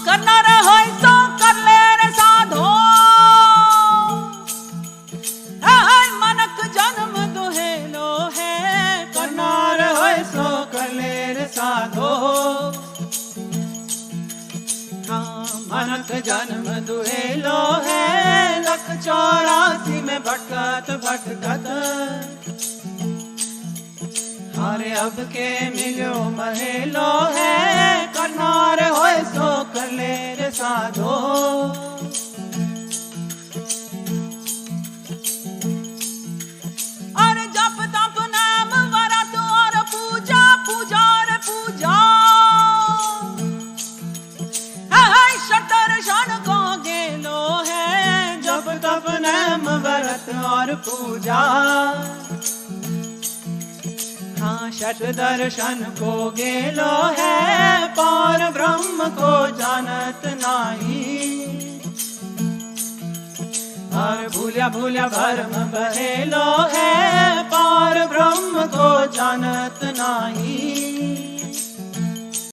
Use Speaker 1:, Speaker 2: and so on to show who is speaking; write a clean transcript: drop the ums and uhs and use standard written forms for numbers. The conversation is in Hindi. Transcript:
Speaker 1: करना रे होय सो कर ले रे साधो मनक जन्म दुहेलो है करना रे होय सो कर ले रे साधो मनक जन्म दुहेलो है लख 84 में भटकत भटकत हारे अब के मिलो महेलो है करनार होय सो कर ले रे साधो अरे जप तप नाम व्रत और पूजा पूजा रे पूजा दर्शन को गेलो है जब तप नाम व्रत और पूजा हाँ षट दर्शन को गेलो है पार ब्रह्म को जानत नाही और भूलिया भूलिया भरम बहेलो है पार ब्रह्म को जानत नाही